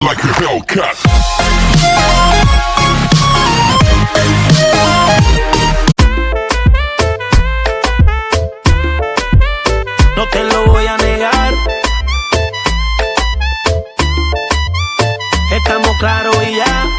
like a Hellcat. No te lo voy a negar. Estamos claros y ya.